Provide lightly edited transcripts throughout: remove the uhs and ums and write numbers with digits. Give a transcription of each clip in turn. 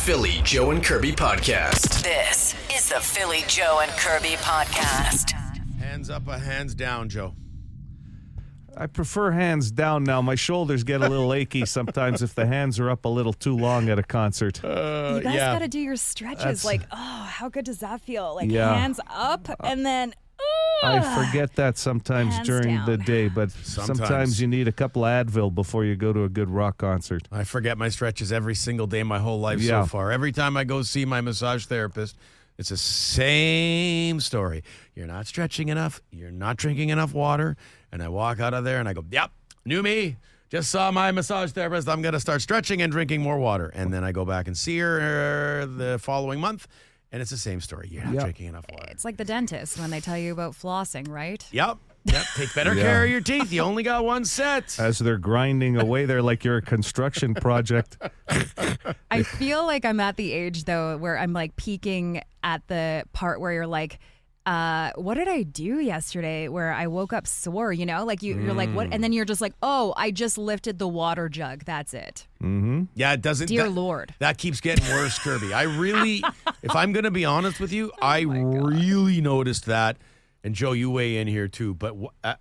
Philly Joe and Kirby podcast. This is the Philly Joe and Kirby podcast. Hands up or hands down, Joe? I prefer hands down now. My shoulders get a little achy sometimes if the hands are up a little too long at a concert. You guys got to do your stretches. How good does that feel? Hands up and then... I forget that sometimes hands during down. the day, but sometimes you need a couple of Advil before you go to a good rock concert. I forget my stretches every single day my whole life so far. Every time I go see my massage therapist, it's the same story. You're not stretching enough. You're not drinking enough water. And I walk out of there and I go, yep, new me. Just saw my massage therapist. I'm going to start stretching and drinking more water. And then I go back and see her the following month. And it's the same story. You're not drinking enough water. It's like the dentist when they tell you about flossing, right? Yep. Take better care of your teeth. You only got one set. As they're grinding away there like you're a construction project. I feel like I'm at the age, though, where I'm like peaking at the part where you're like, what did I do yesterday where I woke up sore, you know? Like you're like, what? And then you're just like, oh, I just lifted the water jug. That's it. Mm-hmm. Yeah, it doesn't. Dear Lord. That keeps getting worse, Kirby. I really, if I'm going to be honest with you, I really noticed that. And Joe, you weigh in here too, but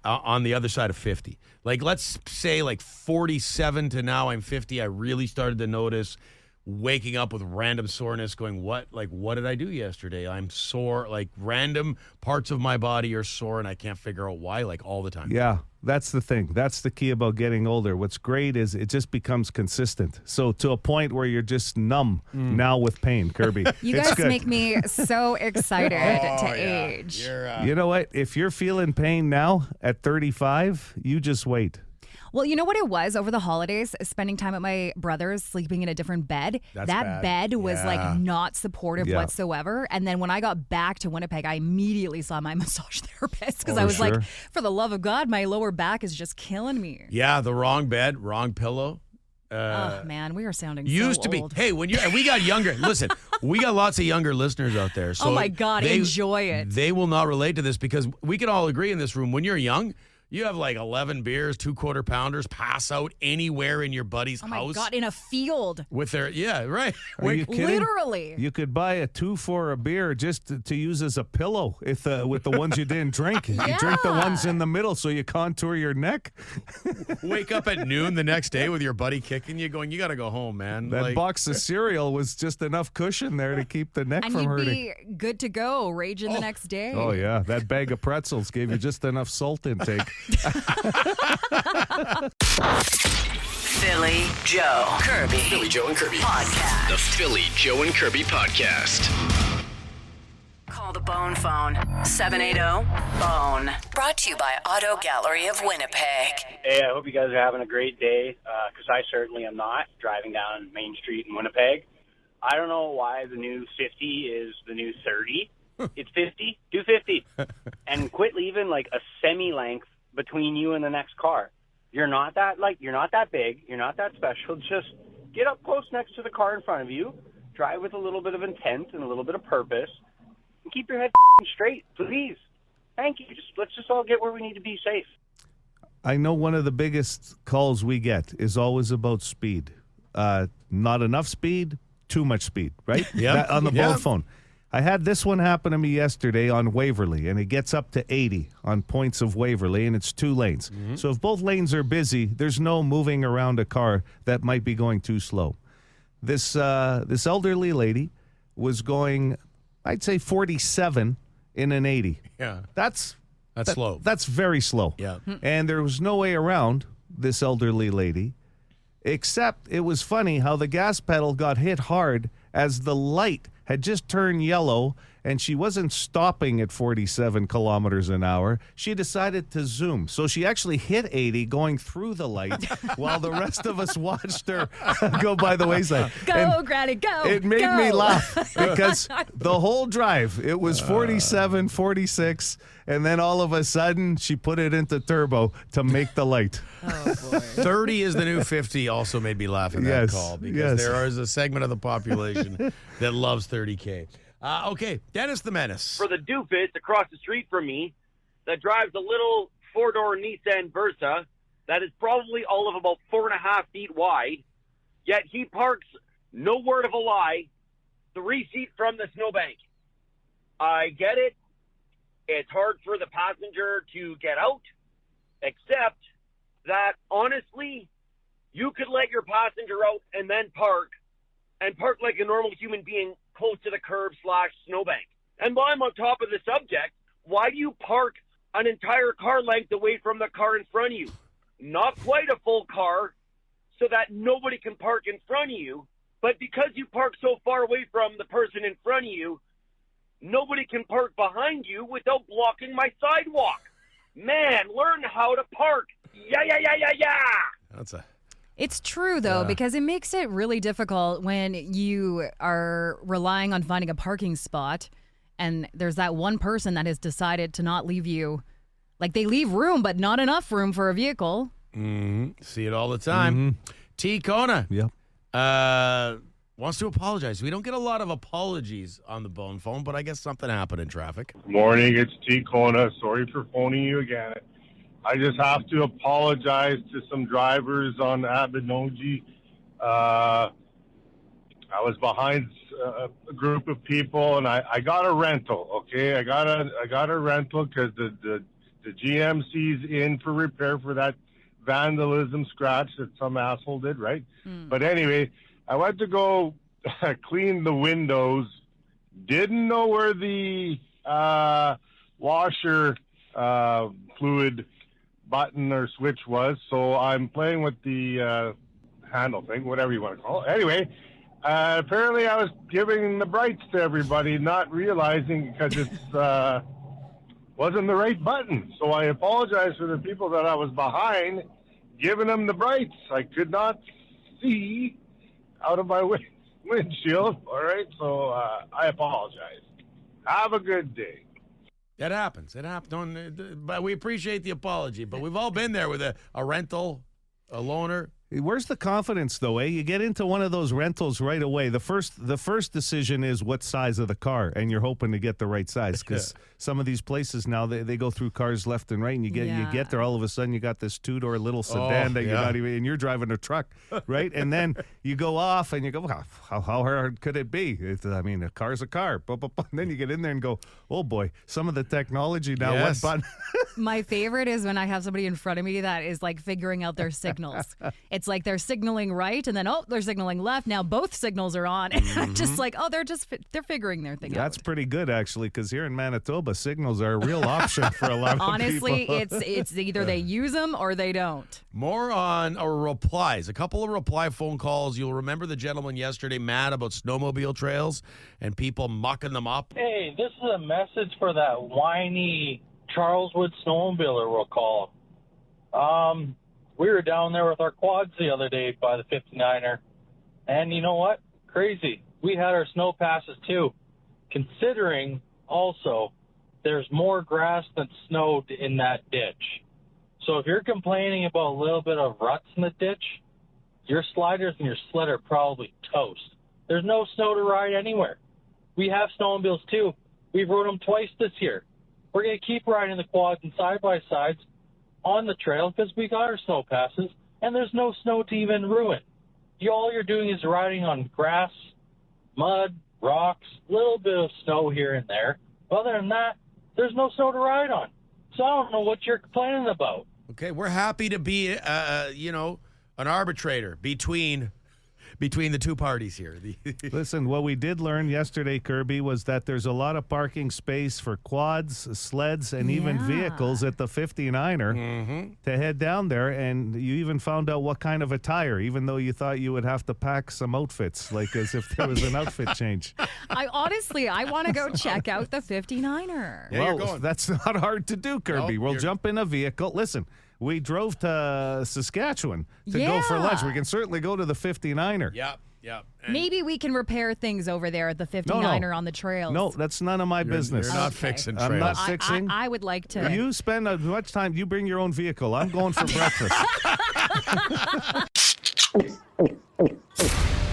on the other side of 50. Like, let's say like 47 to now I'm 50, I really started to notice waking up with random soreness going, what did I do yesterday? I'm sore, like random parts of my body are sore and I can't figure out why, like all the time. Yeah, that's the thing. That's the key about getting older. What's great is it just becomes consistent. So to a point where you're just numb now with pain, Kirby. You guys make me so excited to age. You know what? If you're feeling pain now at 35, you just wait. Well, you know what it was over the holidays, spending time at my brother's, sleeping in a different bed. That's that bad. bed was like not supportive whatsoever. And then when I got back to Winnipeg, I immediately saw my massage therapist because I was like, for the love of God, my lower back is just killing me. Yeah, the wrong bed, wrong pillow. Oh man, we are sounding used so to old. be. Hey, when we got younger. Listen, we got lots of younger listeners out there. So oh my God, enjoy it. They will not relate to this because we can all agree in this room. When you're young, you have like 11 beers, 2 quarter-pounders, pass out anywhere in your buddy's house. Oh my God, in a field. With their, right. Are you kidding? Literally. You could buy a 2 for a beer just to use as a pillow with the ones you didn't drink. You drink the ones in the middle so you contour your neck. Wake up at noon the next day with your buddy kicking you, going, you got to go home, man. That box of cereal was just enough cushion there to keep the neck from hurting. And you'd be good to go, raging the next day. Oh, yeah. That bag of pretzels gave you just enough salt intake. Philly Joe Kirby. Philly Joe and Kirby podcast. The Philly Joe and Kirby podcast. Call the Bone phone, 780-BONE. Brought to you by Auto Gallery of Winnipeg. Hey, I hope you guys are having a great day, because I certainly am not, driving down Main Street in Winnipeg. I don't know why the new 50 is the new 30. It's 50. Do 50. And quit leaving like a semi-length between you and the next car. You're not that big. You're not that special. Just get up close next to the car in front of you. Drive with a little bit of intent and a little bit of purpose. And keep your head straight, please. Thank you. Let's just all get where we need to be safe. I know one of the biggest calls we get is always about speed. Not enough speed, too much speed, right? Yeah. On the phone phone. I had this one happen to me yesterday on Waverly, and it gets up to 80 on points of Waverly, and it's 2 lanes. Mm-hmm. So if both lanes are busy, there's no moving around a car that might be going too slow. This elderly lady was going, I'd say 47 in an 80. Yeah. That's slow. That's very slow. Yeah. And there was no way around this elderly lady, except it was funny how the gas pedal got hit hard as the light had just turned yellow, and she wasn't stopping at 47 kilometers an hour. She decided to zoom. So she actually hit 80 going through the light while the rest of us watched her go by the wayside. Go, Granny, go. It made me laugh because the whole drive, it was 47, 46, and then all of a sudden she put it into turbo to make the light. Oh, boy. 30 is the new 50 also made me laugh in that call because there is a segment of the population that loves 30K. Okay, Dennis the Menace. For the doofus across the street from me that drives a little 4-door Nissan Versa that is probably all of about 4.5 feet wide, yet he parks, no word of a lie, 3 feet from the snowbank. I get it. It's hard for the passenger to get out, except that, honestly, you could let your passenger out and then park like a normal human being close to the curb/snowbank. And while I'm on top of the subject, why do you park an entire car length away from the car in front of you? Not quite a full car, so that nobody can park in front of you, but because you park so far away from the person in front of you, nobody can park behind you without blocking my sidewalk. Man, learn how to park. Yeah. It's true, though, because it makes it really difficult when you are relying on finding a parking spot and there's that one person that has decided to not leave you. Like, they leave room, but not enough room for a vehicle. See it all the time. T. Kona wants to apologize. We don't get a lot of apologies on the bone phone, but I guess something happened in traffic. Morning, it's T. Kona. Sorry for phoning you again. I just have to apologize to some drivers on Abinogi. I was behind a group of people, and I got a rental. Okay, I got a rental because the GMC's in for repair for that vandalism scratch that some asshole did, right? But anyway, I went to go clean the windows. Didn't know where the washer fluid button or switch was, so I'm playing with the handle thing, whatever you want to call it. Anyway, apparently I was giving the brights to everybody, not realizing because it's wasn't the right button. So I apologize for the people that I was behind giving them the brights. I could not see out of my windshield. All right, so I apologize. Have a good day. It happens. But we appreciate the apology. But we've all been there with a rental, a loaner. Where's the confidence, though, eh? You get into one of those rentals right away. The first decision is what size of the car, and you're hoping to get the right size because some of these places now, they go through cars left and right, and you get there, all of a sudden you got this two-door little sedan that you're not even, and you're driving a truck, right? And then you go off and you go, how hard could it be? A car's a car. And then you get in there and go, oh boy, some of the technology now. Yes. What button? My favorite is when I have somebody in front of me that is like figuring out their signals. It's like they're signaling right, and then they're signaling left. Now both signals are on, and I'm just like, they're figuring their thing out. That's pretty good, actually, because here in Manitoba, signals are a real option for a lot of Honestly, people. it's either they use them or they don't. More on our replies. A couple of reply phone calls. You'll remember the gentleman yesterday mad about snowmobile trails and people mucking them up. Hey, this is a message for that whiny Charleswood snowmobiler, we'll call him. We were down there with our quads the other day by the 59er, and you know what? Crazy. We had our snow passes too, considering also there's more grass than snow in that ditch. So if you're complaining about a little bit of ruts in the ditch, your sliders and your sled are probably toast. There's no snow to ride anywhere. We have snowmobiles too. We've rode them twice this year. We're going to keep riding the quads and side-by-sides on the trail because we got our snow passes and there's no snow to even ruin. All you're doing is riding on grass, mud, rocks, a little bit of snow here and there. Other than that, there's no snow to ride on. So I don't know what you're complaining about. Okay, we're happy to be, an arbitrator between the two parties here. Listen, what we did learn yesterday, Kirby, was that there's a lot of parking space for quads, sleds, and even vehicles at the 59er to head down there. And you even found out what kind of attire, even though you thought you would have to pack some outfits, like as if there was an outfit change. I want to go check out the 59er. Yeah, you're going. That's not hard to do, Kirby. Nope, We'll jump in a vehicle. Listen, we drove to Saskatchewan to go for Yeah. lunch. We can certainly go to the 59er. Yeah. And Maybe we can repair things over there at the 59er on the trails. No, that's none of my business. You're not Okay. fixing trails. I'm not fixing. I would like to. You spend as much time. You bring your own vehicle. I'm going for breakfast.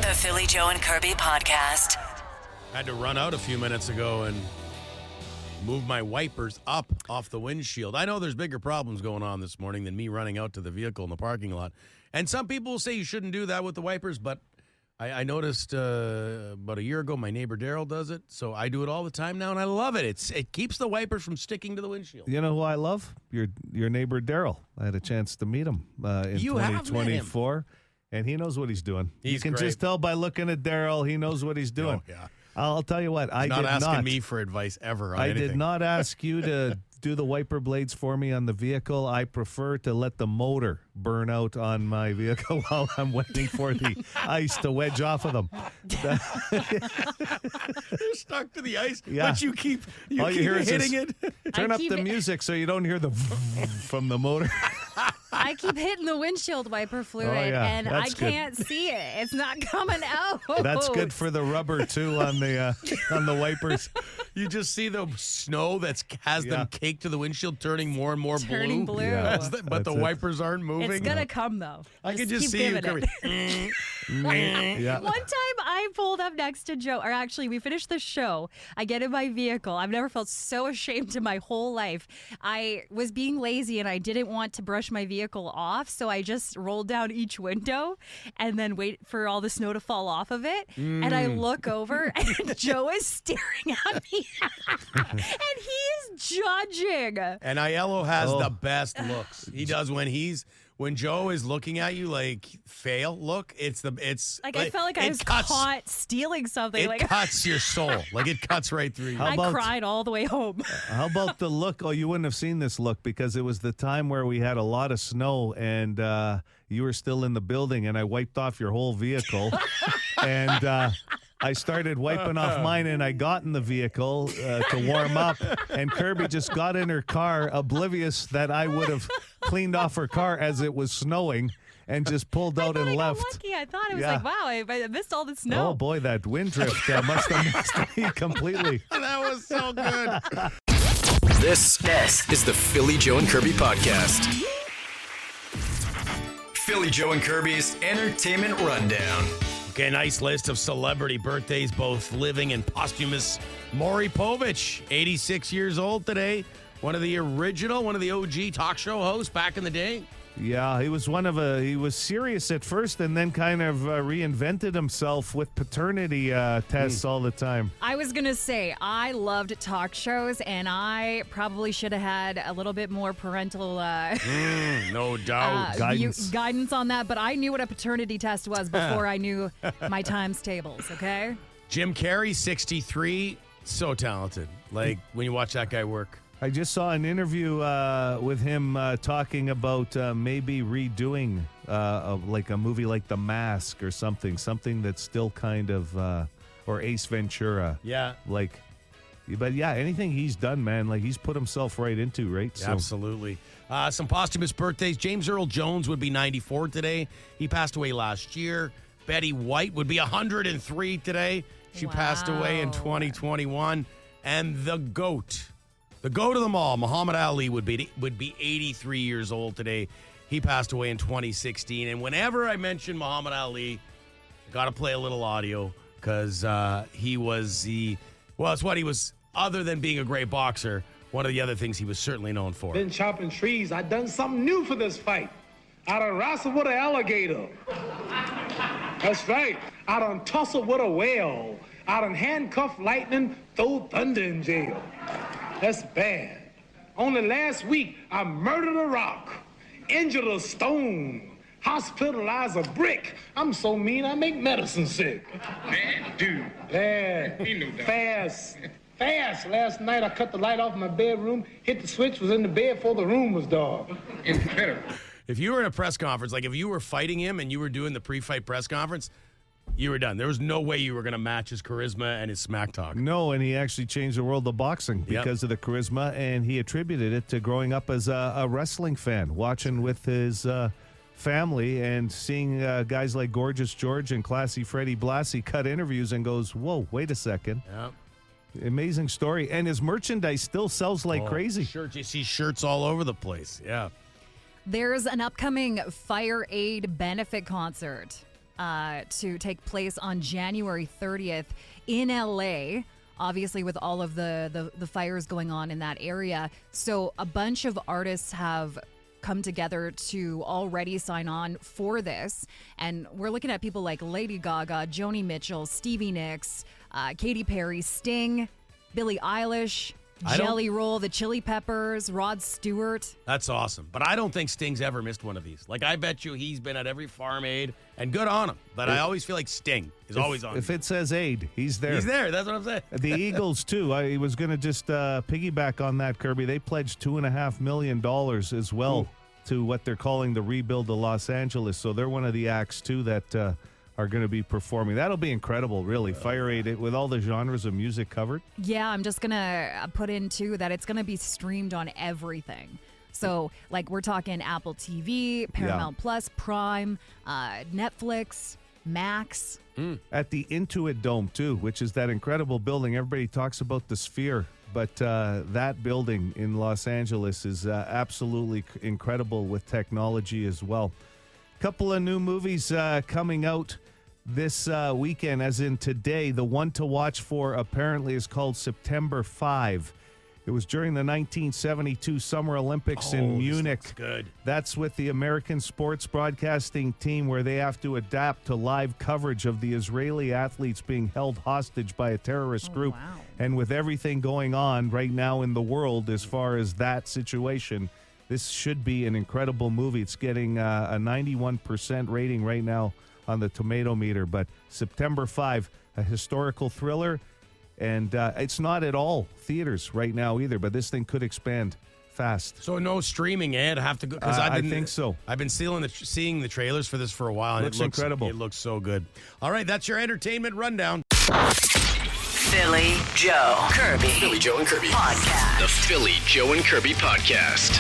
The Philly Joe and Kirby podcast. Had to run out a few minutes ago and move my wipers up off the windshield. I know there's bigger problems going on this morning than me running out to the vehicle in the parking lot. And some people will say you shouldn't do that with the wipers, but I noticed about a year ago my neighbor Daryl does it, so I do it all the time now, and I love it. It keeps the wipers from sticking to the windshield. You know who I love? Your neighbor Daryl. I had a chance to meet him in You have met 2024, and he knows what he's doing. He's you can great. just tell by looking at Daryl. He knows what he's doing. Oh, yeah. I'll tell you what. He's not asking me for advice ever on anything. did not ask you to do the wiper blades for me on the vehicle. I prefer to let the motor burn out on my vehicle while I'm waiting for the ice to wedge off of them. You're stuck to the ice, Yeah. but you keep All you hear is hitting this- it. Turn I up keep the it- music so you don't hear the from the motor. I keep hitting the windshield wiper fluid, Oh, yeah. and I That's good. can't see it. It's not coming out. That's good for the rubber too on the wipers. You just see the snow that has Yeah. them caked to the windshield turning more and more Turning blue. Yeah. But the That's it. wipers aren't moving. It's gonna come though. I could just keep see you, giving Kirby. it. Yeah. One time I pulled up next to Joe, or actually we finished the show. I get in my vehicle. I've never felt so ashamed in my whole life. I was being lazy and I didn't want to brush my vehicle off, so I just rolled down each window and then wait for all the snow to fall off of it. And I look over and Joe is staring at me and he is judging. And Aiello has Oh. the best looks. He does when Joe is looking at you like fail look. It's Like I felt like I it was cuts, caught stealing something. It Like cuts your soul. Like it cuts right through you. How I about- cried all the way home. How about the look? Oh, you wouldn't have seen this look because it was the time where we had a lot of snow and you were still in the building and I wiped off your whole vehicle. And I started wiping off mine and I got in the vehicle to warm up. And Kirby just got in her car, oblivious that I would have cleaned off her car as it was snowing and just pulled out I and got left. lucky. I thought it was Yeah. like, wow, I missed all the snow. Oh, boy, that wind drift must have missed me completely. That was so good. This is the Philly Joe and Kirby podcast. Philly Joe and Kirby's Entertainment Rundown. Okay, nice list of celebrity birthdays, both living and posthumous. Maury Povich, 86 years old today. One of the OG talk show hosts back in the day. Yeah, he was serious at first and then kind of reinvented himself with paternity tests all the time. I was going to say, I loved talk shows, and I probably should have had a little bit more parental No doubt. guidance on that, but I knew what a paternity test was before I knew my times tables, okay? Jim Carrey, 63, so talented. Like when you watch that guy work. I just saw an interview with him talking about maybe redoing like a movie like The Mask or something that's still kind of, or Ace Ventura. Yeah. But yeah, anything he's done, man, like he's put himself right into, right? So, Absolutely. Some posthumous birthdays. James Earl Jones would be 94 today. He passed away last year. Betty White would be 103 today. She passed away in Wow. 2021. And the GOAT of them all, Muhammad Ali, would be 83 years old today. He passed away in 2016. And whenever I mention Muhammad Ali, I got to play a little audio because he was it's what he was, other than being a great boxer, one of the other things he was certainly known for. Been chopping trees. I done something new for this fight. I done wrestled with an alligator. That's right. I done tussled with a whale. I done handcuffed lightning, throw thunder in jail. That's bad. Only last week, I murdered a rock, injured a stone, hospitalized a brick. I'm so mean, I make medicine sick. Man, dude. Bad. He knew that. Fast. Last night, I cut the light off my bedroom, hit the switch, was in the bed before the room was dark. Incredible. If you were in a press conference, like if you were fighting him and you were doing the pre-fight press conference, you were done. There was no way you were going to match his charisma and his smack talk. No, and he actually changed the world of boxing because of the charisma, and he attributed it to growing up as a wrestling fan, watching with his family and seeing guys like Gorgeous George and Classy Freddie Blassie cut interviews and goes, whoa, wait a second. Yeah. Amazing story. And his merchandise still sells like crazy. Shirts, you see shirts all over the place. Yeah. There's an upcoming fire aid benefit concert to take place on January 30th in LA, obviously with all of the fires going on in that area. So a bunch of artists have come together to already sign on for this. And we're looking at people like Lady Gaga, Joni Mitchell, Stevie Nicks, Katy Perry, Sting, Billie Eilish, Jelly Roll, the Chili Peppers, Rod Stewart. That's awesome. But I don't think Sting's ever missed one of these. Like, I bet you he's been at every Farm Aid, and good on him. But I always feel like Sting is always on. If it says aid, he's there. He's there. That's what I'm saying. The Eagles, too. I was going to just piggyback on that, Kirby. They pledged $2.5 million as well to what they're calling the Rebuild of Los Angeles. So they're one of the acts, too, that are going to be performing. That'll be incredible, really. Fire Aid, with all the genres of music covered. Yeah, I'm just going to put in, too, that it's going to be streamed on everything. So, like, we're talking Apple TV, Paramount Plus, Prime, Netflix, Max. At the Intuit Dome, too, which is that incredible building. Everybody talks about the Sphere, but that building in Los Angeles is absolutely incredible with technology as well. Couple of new movies coming out this weekend, as in today. The one to watch for apparently is called September 5. It was during the 1972 Summer Olympics in Munich. Good. That's with the American sports broadcasting team, where they have to adapt to live coverage of the Israeli athletes being held hostage by a terrorist group. Wow. And with everything going on right now in the world as far as that situation, this should be an incredible movie. It's getting a 91% rating right now on the tomato meter. But September 5, a historical thriller. And it's not at all theaters right now either, but this thing could expand fast. So no streaming, Ed. I have to go. I think so. I've been seeing the trailers for this for a while. And Looks it looks incredible. It looks so good. All right, that's your entertainment rundown. Philly Joe Kirby. Philly Joe and Kirby. Podcast. The Philly Joe and Kirby Podcast.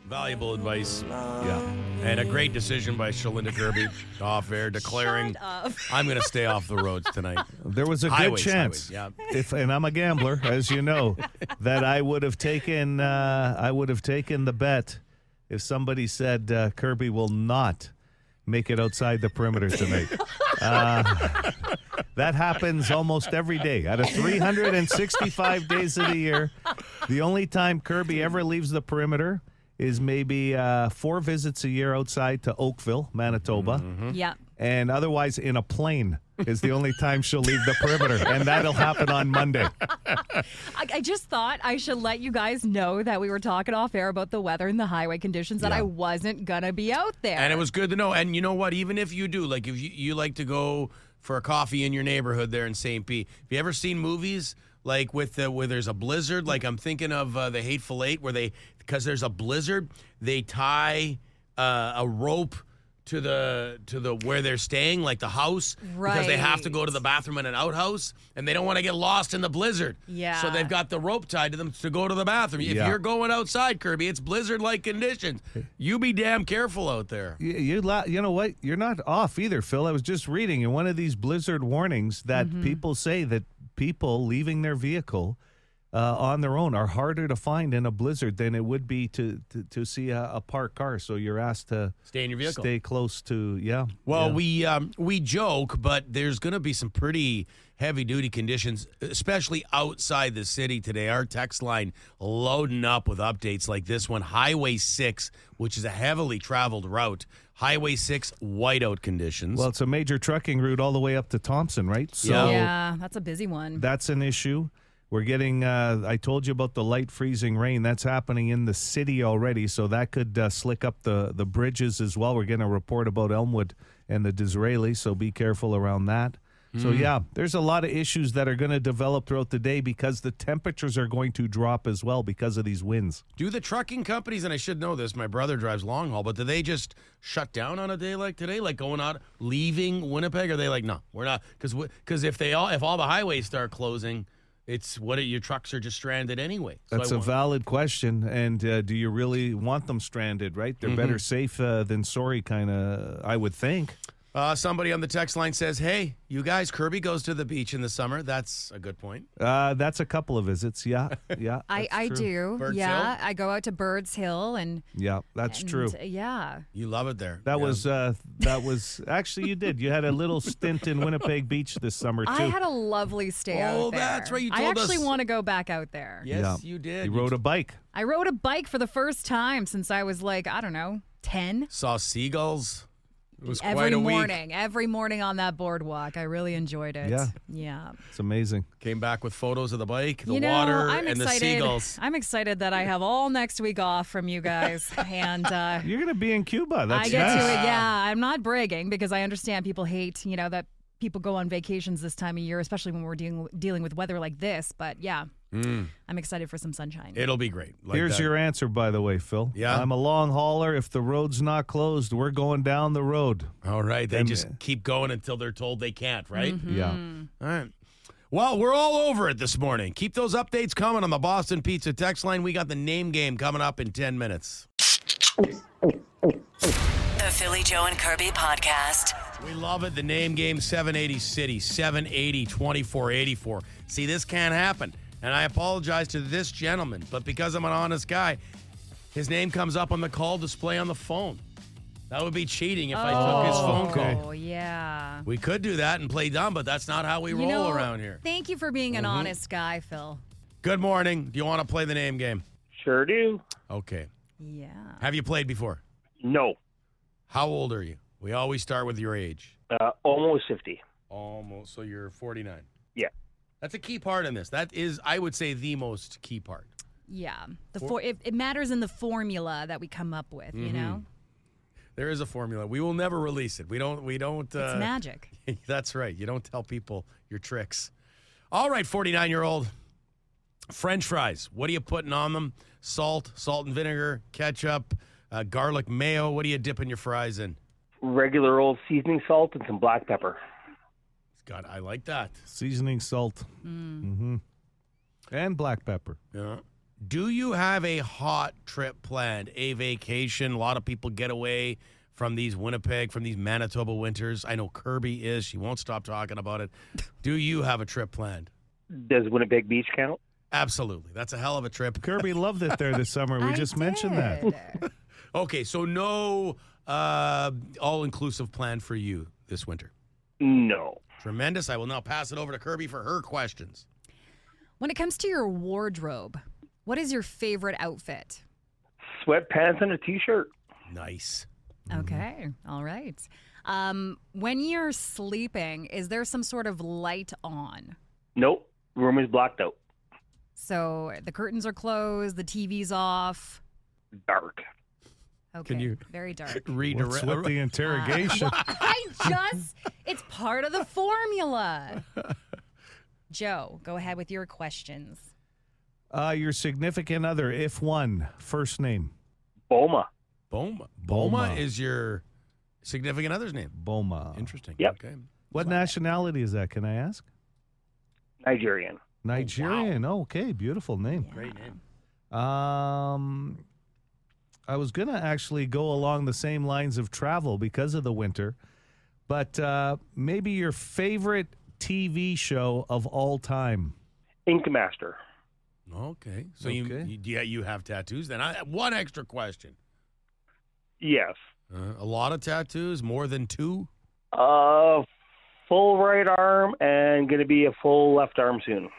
Valuable advice. Yeah. And a great decision by Shalinda Kirby off air declaring, Shut up. I'm going to stay off the roads tonight. There was a good Highways, chance, highways, and I'm a gambler, as you know, that I would have taken the bet if somebody said Kirby will not make it outside the perimeter tonight. That happens almost every day. Out of 365 days of the year, the only time Kirby ever leaves the perimeter is maybe 4 visits a year outside to Oakville, Manitoba. Yeah. And otherwise in a plane is the only time she'll leave the perimeter. And that'll happen on Monday. I just thought I should let you guys know that we were talking off air about the weather and the highway conditions, that I wasn't going to be out there. And it was good to know. And you know what? Even if you do, like if you like to go for a coffee in your neighborhood there in St. Pete, have you ever seen movies like with where there's a blizzard? Like I'm thinking of The Hateful Eight, where because there's a blizzard, they tie a rope to the where they're staying, like the house, because they have to go to the bathroom in an outhouse, and they don't want to get lost in the blizzard. Yeah. So they've got the rope tied to them to go to the bathroom. If you're going outside, Kirby, it's blizzard-like conditions. You be damn careful out there. You know what? You're not off either, Phil. I was just reading in one of these blizzard warnings that people say that people leaving their vehicle on their own are harder to find in a blizzard than it would be to see a parked car. So you're asked to stay in your vehicle, stay close to Well, we joke, but there's going to be some pretty heavy duty conditions, especially outside the city today. Our text line loading up with updates like this one. Highway 6, which is a heavily traveled route. Highway 6 whiteout conditions. Well, it's a major trucking route all the way up to Thompson, right? So yeah, that's a busy one. That's an issue. We're getting, I told you about the light freezing rain. That's happening in the city already, so that could slick up the bridges as well. We're getting a report about Elmwood and the Disraeli, so be careful around that. So, yeah, there's a lot of issues that are going to develop throughout the day because the temperatures are going to drop as well because of these winds. Do the trucking companies, and I should know this, my brother drives long haul, but do they just shut down on a day like today, like going out, leaving Winnipeg? Or are they like, no, we're not? Because if all the highways start closing, it's your trucks are just stranded anyway. So That's a valid question. And do you really want them stranded, right? They're better safe than sorry, kind of, I would think. Somebody on the text line says, hey, you guys, Kirby goes to the beach in the summer. That's a good point. That's a couple of visits. Yeah. Yeah. I true. do. Birds yeah. Hill? I go out to Birds Hill and Yeah, that's true. Yeah. You love it there. That Yeah. was actually you did. You had a little stint in Winnipeg Beach this summer too. I had a lovely stay out Oh, there. that's right. You I told actually us. want to go back out there. Yes, Yeah. you did. You rode a bike. I rode a bike for the first time since I was like, I don't know, 10. Saw seagulls. It was Every quite a morning. week. Every morning on that boardwalk. I really enjoyed it. Yeah. Yeah. It's amazing. Came back with photos of the bike, the You know, water, I'm and excited. the seagulls. I'm excited that I have all next week off from you guys. And You're gonna be in Cuba. That's I get nice. to it. Yeah, I'm not bragging because I understand people hate, that people go on vacations this time of year, especially when we're dealing with weather like this. But yeah, I'm excited for some sunshine. It'll be great. Like Here's that. your answer, by the way, Phil. Yeah? I'm a long hauler. If the road's not closed, we're going down the road. All right. They And- just keep going until they're told they can't, right? Yeah. All right. Well, we're all over it this morning. Keep those updates coming on the Boston Pizza text line. We got the name game coming up in 10 minutes. The Philly Joe and Kirby podcast. We love it. The name game, 780 City, 780-2484. See, this can't happen. And I apologize to this gentleman, but because I'm an honest guy, his name comes up on the call display on the phone. That would be cheating if I took his phone call. Oh, yeah. We could do that and play dumb, but that's not how we roll around here. Thank you for being an honest guy, Phil. Good morning. Do you want to play the name game? Sure do. Okay. Yeah. Have you played before? No. How old are you? We always start with your age. Almost 50. Almost. So you're 49. Yeah. That's a key part in this. That is, I would say, the most key part. Yeah. It matters in the formula that we come up with, you know? There is a formula. We will never release it. We don't. It's magic. That's right. You don't tell people your tricks. All right, 49-year-old. French fries. What are you putting on them? Salt and vinegar, ketchup, garlic mayo. What are you dipping your fries in? Regular old seasoning salt and some black pepper. God, I like that. Seasoning salt. Mm-hmm. And black pepper. Yeah. Do you have a hot trip planned? A vacation? A lot of people get away from these Winnipeg, from these Manitoba winters. I know Kirby is. She won't stop talking about it. Do you have a trip planned? Does Winnipeg Beach count? Absolutely. That's a hell of a trip. Kirby loved it there this summer. We just mentioned that. Okay, so no all-inclusive plan for you this winter. No. Tremendous. I will now pass it over to Kirby for her questions. When it comes to your wardrobe, what is your favorite outfit? Sweatpants and a t-shirt. Nice. Okay. All right. When you're sleeping, is there some sort of light on? Nope. Room is blacked out. So the curtains are closed, the TV's off. Dark. Okay. Can you very dark. Read What's with the interrogation? It's part of the formula. Joe, go ahead with your questions. Your significant other, if one, first name. Boma. Boma. Boma. Boma is your significant other's name. Boma. Interesting. Yep. Okay. What nationality is that, can I ask? Nigerian. Nigerian. Oh, okay, beautiful name. Great name. I was going to actually go along the same lines of travel because of the winter, but maybe your favorite TV show of all time. Ink Master. Okay. So Okay. you have tattoos then. One extra question. Yes. A lot of tattoos, more than two? Full right arm and going to be a full left arm soon.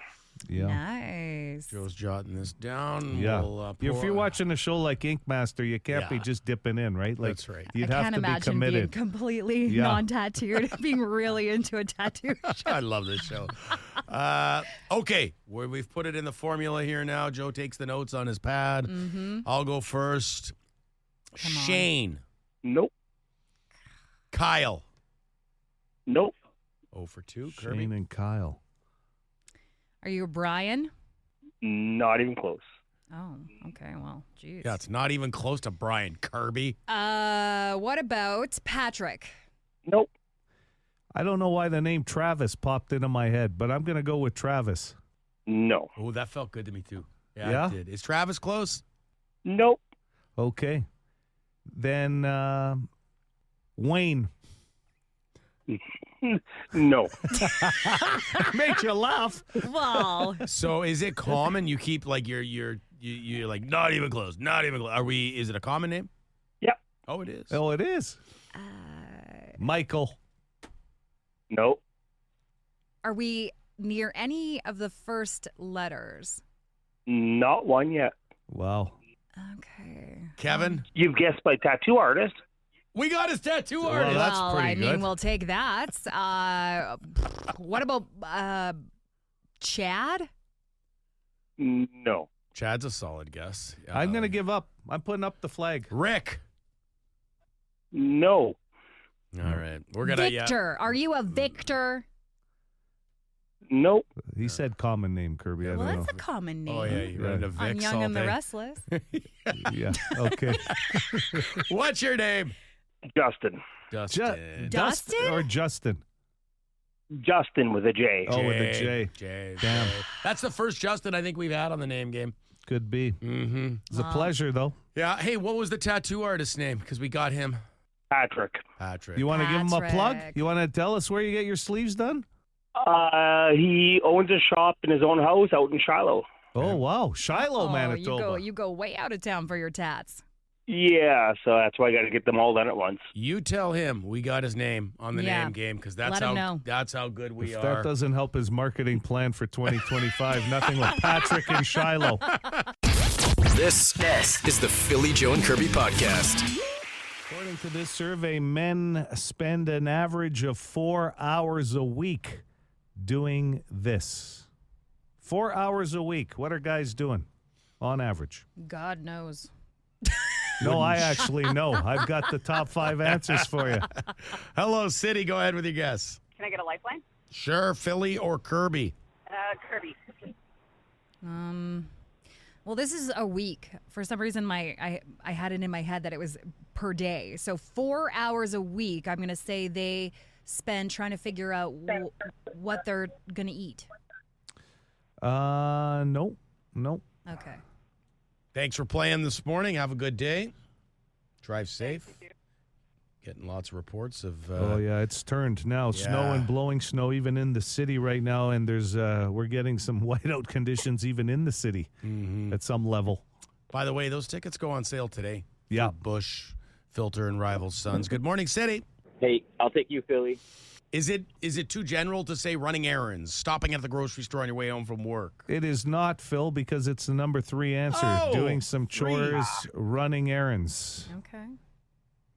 Yeah. Nice. Joe's jotting this down. Yeah. We'll, If you're watching a show like Ink Master, you can't be Yeah. just dipping in, right? Like, That's right. You'd I have can't to be imagine being committed. completely Yeah. non-tattooed, being really into a tattoo show. I love this show. Okay, we've put it in the formula here now. Joe takes the notes on his pad. I'll go first. Come on. Shane. Nope. Kyle. Nope. 0 for 2. Kirby. Shane and Kyle. Are you a Brian? Not even close. Oh, okay. Well, geez. Yeah, it's not even close to Brian Kirby. What about Patrick? Nope. I don't know why the name Travis popped into my head, but I'm going to go with Travis. No. Oh, that felt good to me too. Yeah, Yeah? it did. Is Travis close? Nope. Okay. Then Wayne. No. Make you laugh. Well, So is it common? You keep like you're like not even close, not even close. Is it a common name? Yep. Oh, it is. Oh, it is. Michael. No. are we near any of the first letters? Not one yet. Wow. Okay. Kevin, You've guessed by tattoo artist. we got his tattoo Well, artist. that's Well, pretty I good. mean, we'll take that. What about Chad? No. Chad's a solid guess. I'm going to give up. I'm putting up the flag. Rick. No. All right, we're gonna Victor. Are you a Victor? Nope. He said common name, Kirby. I Well, don't that's a common name. Oh yeah, you run into On Vicks Young all and the day. Restless. know. Yeah. Okay. What's your name? Justin. Dustin. Dustin? Or Justin? Justin with a J. Oh, with a J. J. Damn. J. That's the first Justin I think we've had on the name game. Could be. Mm-hmm. It's a pleasure, though. Yeah. Hey, what was the tattoo artist's name? Because we got him. Patrick. Patrick. You want to give him a plug? Patrick. You want to tell us where you get your sleeves done? He owns a shop in his own house out in Shiloh. Oh, wow. Shiloh, Oh, Manitoba. you go way out of town for your tats. Yeah, so that's why I got to get them all done at once. You tell him we got his name on the Yeah. name game because that's Let him know. how good we If are. that doesn't help his marketing plan for 2025, nothing with Patrick and Shiloh. This is the Philly Joe and Kirby podcast. According to this survey, men spend an average of 4 hours a week doing this. 4 hours a week. What are guys doing on average? God knows. No, I actually know. I've got the top 5 answers for you. Hello, City. Go ahead with your guess. Can I get a lifeline? Sure, Philly or Kirby. Kirby. Well, this is a week. For some reason, I had it in my head that it was per day. So 4 hours a week. I'm going to say they spend trying to figure out what they're going to eat. No. Okay. Thanks for playing this morning. Have a good day. Drive safe. Getting lots of reports of. Oh yeah, it's turned now. Snow and blowing snow even in the city right now, and there's we're getting some whiteout conditions even in the city at some level. By the way, those tickets go on sale today. Yeah. Bush, Filter, and Rivals Sons. Good morning, City. Hey, I'll take you, Philly. Is it too general to say running errands, stopping at the grocery store on your way home from work? It is not, Phil, because it's the number 3 answer. Oh, doing some chores, running errands. Okay.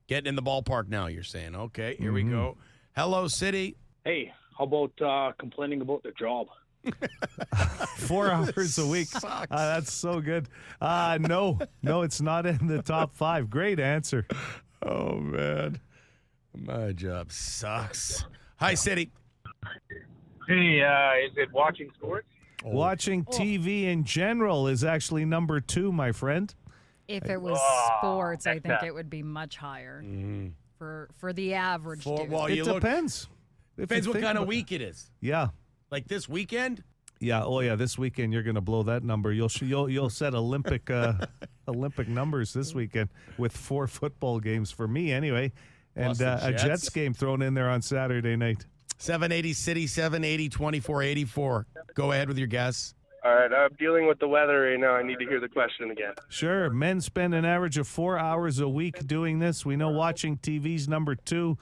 Getting in the ballpark now, you're saying. Okay, here we go. Hello, City. Hey, how about complaining about the job? 4 hours a week. That's so good. No, it's not in the top 5. Great answer. Oh, man. My job sucks. Hi, City. Hey, is it watching sports? Watching TV in general is actually number 2, my friend. If it was sports, I think it would be much higher for the average dude. Well, It depends. Depends what kind of week it is. Yeah. Like this weekend? Yeah. Oh, yeah. This weekend you're going to blow that number. You'll set Olympic Olympic numbers this weekend with 4 football games for me anyway, and Plus the a Jets. Jets game thrown in there on Saturday night. 780 City, 780 2484. Go ahead with your guess. All right, I'm dealing with the weather right now. I need to hear the question again. Sure. Men spend an average of 4 hours a week doing this. We know watching TV's number 2.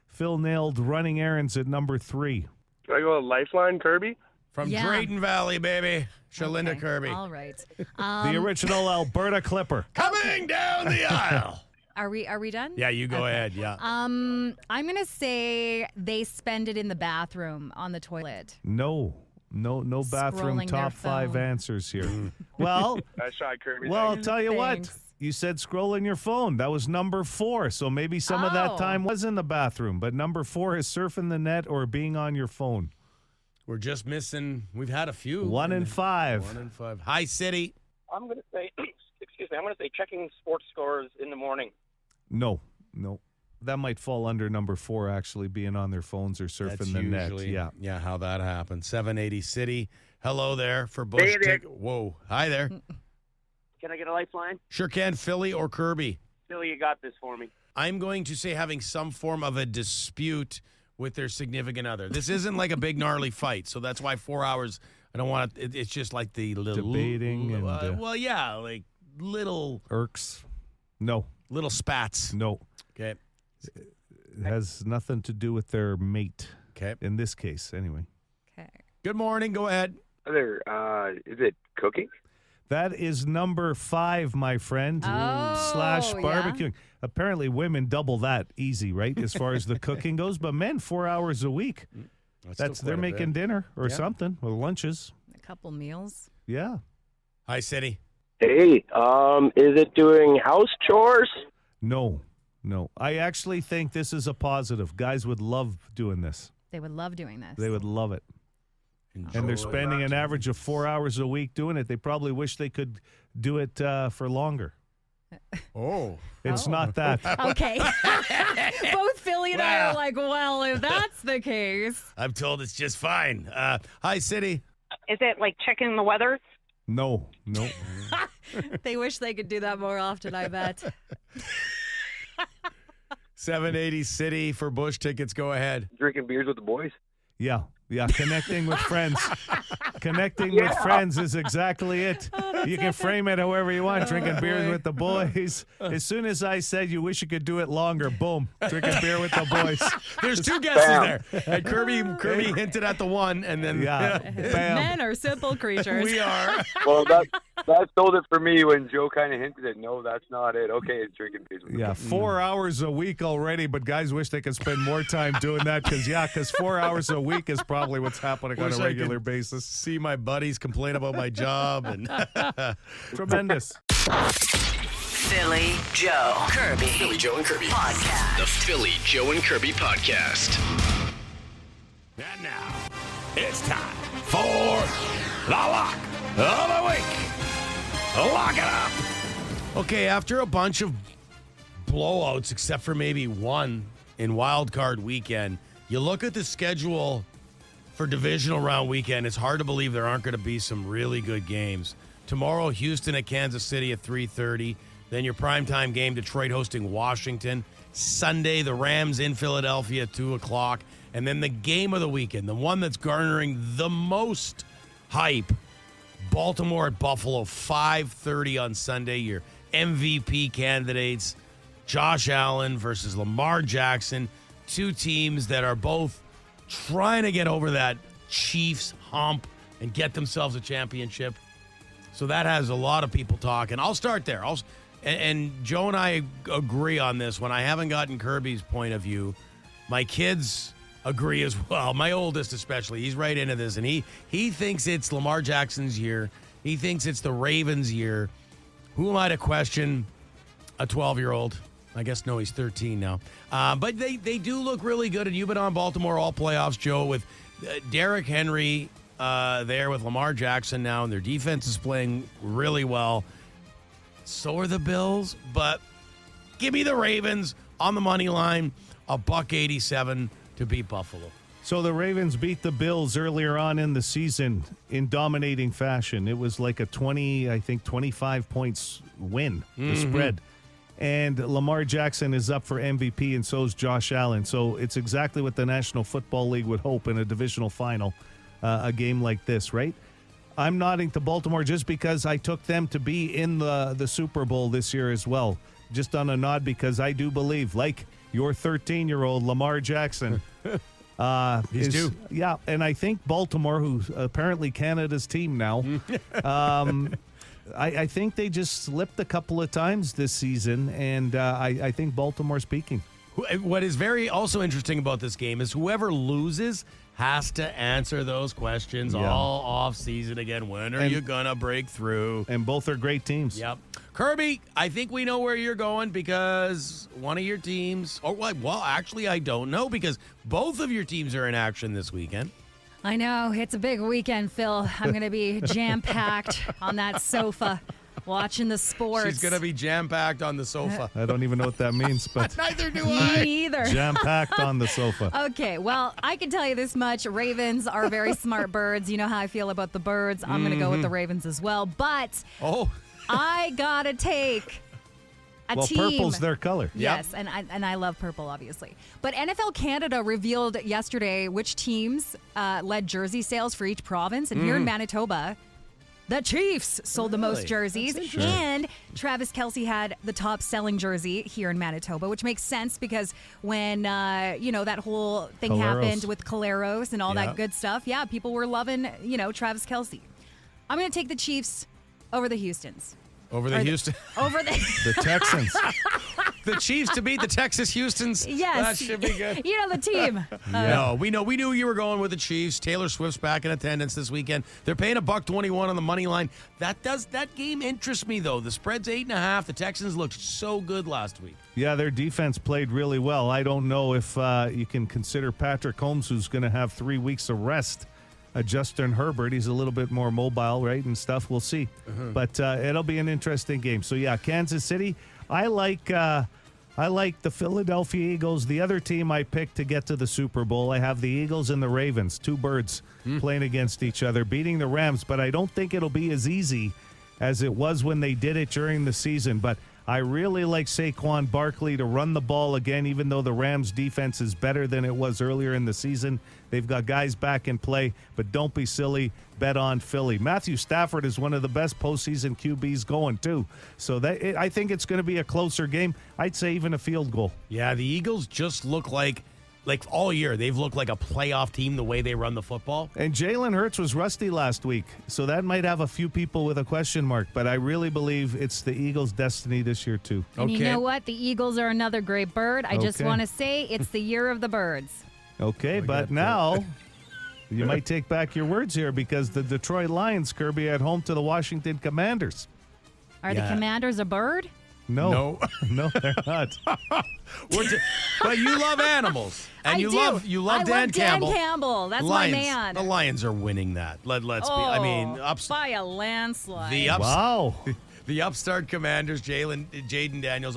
Phil nailed running errands at number 3. Can I go with Lifeline, Kirby? From Yeah. Drayton Valley, baby. Shalinda Okay. Kirby. All right. The original Alberta Clipper. Coming down the aisle. Are we done? Yeah, you go ahead. Yeah. I'm gonna say they spend it in the bathroom on the toilet. No bathroom Scrolling their top 5 phone. answers here. Well, Nice shot, Kirby. Well, I'll tell you what. Thanks. You said scrolling your phone. That was number 4. So maybe some of that Oh. time was in the bathroom. But number 4 is surfing the net or being on your phone. We're just missing. We've had a few. 1 in 5. 1 in 5. Hi, City. I'm going to say, excuse me, I'm going to say checking sports scores in the morning. No. That might fall under number 4, actually, being on their phones or surfing That's the net. usually, Yeah. how that happens. 780 City. Hello there for Bush. Hey there. Whoa. Hi there. Can I get a lifeline? Sure can. Philly or Kirby. Philly, you got this for me. I'm going to say having some form of a dispute with their significant other. This isn't like a big gnarly fight, so that's why 4 hours. I don't want it. It's just like the little Debating and, like little irks. No. little spats. No. Okay. It has nothing to do with their mate. Okay. In this case, anyway. Okay. Good morning. Go ahead. There, is it cooking? That is number 5, my friend. Oh, slash yeah. barbecuing. Apparently, women double that easy, right? As far as the cooking goes, but men 4 hours a week. That's still they're quite a making bit. dinner or Yeah. something or lunches. A couple meals. Yeah. Hi, City. Hey, is it doing house chores? No. I actually think this is a positive. Guys would love doing this. They would love doing this. They would love it. And they're spending an average of 4 hours a week doing it. They probably wish they could do it for longer. Oh. It's not that. Okay. Both Philly and I are like, well, if that's the case. I'm told it's just fine. Hi, City. Is it like checking the weather? No. They wish they could do that more often, I bet. 780 City for Bush tickets. Go ahead. Drinking beers with the boys? Yeah. Connecting with friends. Connecting with friends is exactly it. You can frame it however you want. Drinking beers with the boys. As soon as I said you wish you could do it longer, boom, drinking beer with the boys. There's 2 guesses there. And Kirby hinted at the one, and then bam. Men are simple creatures. We are. Well, that sold it for me when Joe kind of hinted at, no, that's not it. Okay, it's drinking beers with the boys. 4 hours a week already, but guys wish they could spend more time doing that because 4 hours a week is probably what's happening on Wish a I regular could basis. See my buddies complain about my job. And Tremendous. Philly, Joe, Kirby. Philly, Joe, and Kirby. Podcast. The Philly, Joe, and Kirby podcast. And now, it's time for the Lock of the Week. Lock it up. Okay, after a bunch of blowouts, except for maybe one in Wild Card Weekend, you look at the schedule for divisional round weekend, it's hard to believe there aren't going to be some really good games. Tomorrow, Houston at Kansas City at 3:30. Then your primetime game, Detroit hosting Washington. Sunday, the Rams in Philadelphia at 2 o'clock. And then the game of the weekend, the one that's garnering the most hype, Baltimore at Buffalo, 5:30 on Sunday. Your MVP candidates, Josh Allen versus Lamar Jackson. 2 teams that are both trying to get over that Chiefs hump and get themselves a championship. So that has a lot of people talking. I'll start there. And Joe and I agree on this one. I haven't gotten Kirby's point of view. My kids agree as well. My oldest especially. He's right into this. And he thinks it's Lamar Jackson's year. He thinks it's the Ravens' year. Who am I to question a 12-year-old? I guess, no, he's 13 now. But they do look really good, and you've been on Baltimore all playoffs, Joe, with Derrick Henry there with Lamar Jackson now, and their defense is playing really well. So are the Bills, but give me the Ravens on the money line, $1.87 to beat Buffalo. So the Ravens beat the Bills earlier on in the season in dominating fashion. It was like a 25 points win, the spread. And Lamar Jackson is up for MVP, and so is Josh Allen. So it's exactly what the National Football League would hope in a divisional final, a game like this, right? I'm nodding to Baltimore just because I took them to be in the Super Bowl this year as well. Just on a nod because I do believe, like your 13-year-old Lamar Jackson. He's due. Yeah, and I think Baltimore, who's apparently Canada's team now, I think they just slipped a couple of times this season, and I think Baltimore's peaking. What is very also interesting about this game is whoever loses has to answer those questions all off season again. When are you going to break through? And both are great teams. Yep. Kirby, I think we know where you're going because one of your teams, well, actually, I don't know because both of your teams are in action this weekend. I know. It's a big weekend, Phil. I'm going to be jam-packed on that sofa watching the sports. She's going to be jam-packed on the sofa. I don't even know what that means, but Neither do Me I. either. jam-packed on the sofa. Okay, well, I can tell you this much. Ravens are very smart birds. You know how I feel about the birds. I'm going to go with the Ravens as well. But Oh. I got to take a well, team. purple's their color. Yes, and I love purple, obviously. But NFL Canada revealed yesterday which teams led jersey sales for each province. And here in Manitoba, the Chiefs sold the most jerseys. And Travis Kelce had the top selling jersey here in Manitoba, which makes sense because when, that whole thing happened with Caleros and all that good stuff, people were loving, Travis Kelce. I'm going to take the Chiefs over the Houstons. Over the Houston. Over the Texans. The Chiefs to beat the Texas Houstons. Yes. That should be good. You know the team. No, we knew you were going with the Chiefs. Taylor Swift's back in attendance this weekend. They're paying $1.21 on the money line. That game interests me though. The spread's 8.5. The Texans looked so good last week. Yeah, their defense played really well. I don't know if you can consider Patrick Holmes, who's going to have 3 weeks of rest. Justin Herbert, he's a little bit more mobile, right, and stuff. We'll see. But it'll be an interesting game. So, Kansas City, I like the Philadelphia Eagles. The other team I picked to get to the Super Bowl, I have the Eagles and the Ravens, two birds playing against each other, beating the Rams. But I don't think it'll be as easy as it was when they did it during the season. But I really like Saquon Barkley to run the ball again, even though the Rams' defense is better than it was earlier in the season. They've got guys back in play, but don't be silly. Bet on Philly. Matthew Stafford is one of the best postseason QBs going, too. So I think it's going to be a closer game. I'd say even a field goal. Yeah, the Eagles just look like all year, they've looked like a playoff team the way they run the football. And Jalen Hurts was rusty last week, so that might have a few people with a question mark, but I really believe it's the Eagles' destiny this year, too. And you know what? The Eagles are another great bird. I just want to say it's the year of the birds. Okay, but now you might take back your words here because the Detroit Lions, Kirby, at home to the Washington Commanders. Are the Commanders a bird? No, they're not. But you love animals, and you love Dan Campbell. Dan Campbell, that's Lions, my man. The Lions are winning that. Let's be. I mean, by a landslide. The upstart Commanders, Jaden Daniels,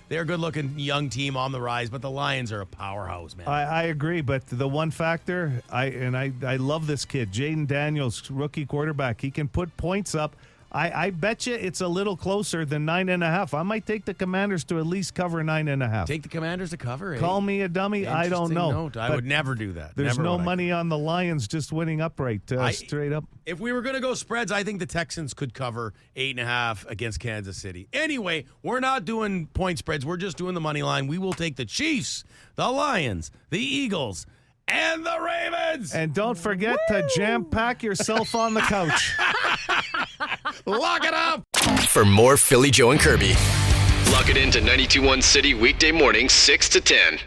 they're a good-looking young team on the rise, but the Lions are a powerhouse, man. I agree, but the one factor, I love this kid, Jaden Daniels, rookie quarterback. He can put points up. I bet you it's a little closer than 9.5. I might take the Commanders to at least cover 9.5. Take the Commanders to cover, eh? Call me a dummy. I don't know. Note. I would never do that. There's never no money on the Lions just winning upright, straight up. If we were going to go spreads, I think the Texans could cover 8.5 against Kansas City. Anyway, we're not doing point spreads. We're just doing the money line. We will take the Chiefs, the Lions, the Eagles, and the Ravens. And don't forget to jam-pack yourself on the couch. Lock it up. For more Philly, Joe, and Kirby, lock it into 92.1 City weekday mornings 6 to 10.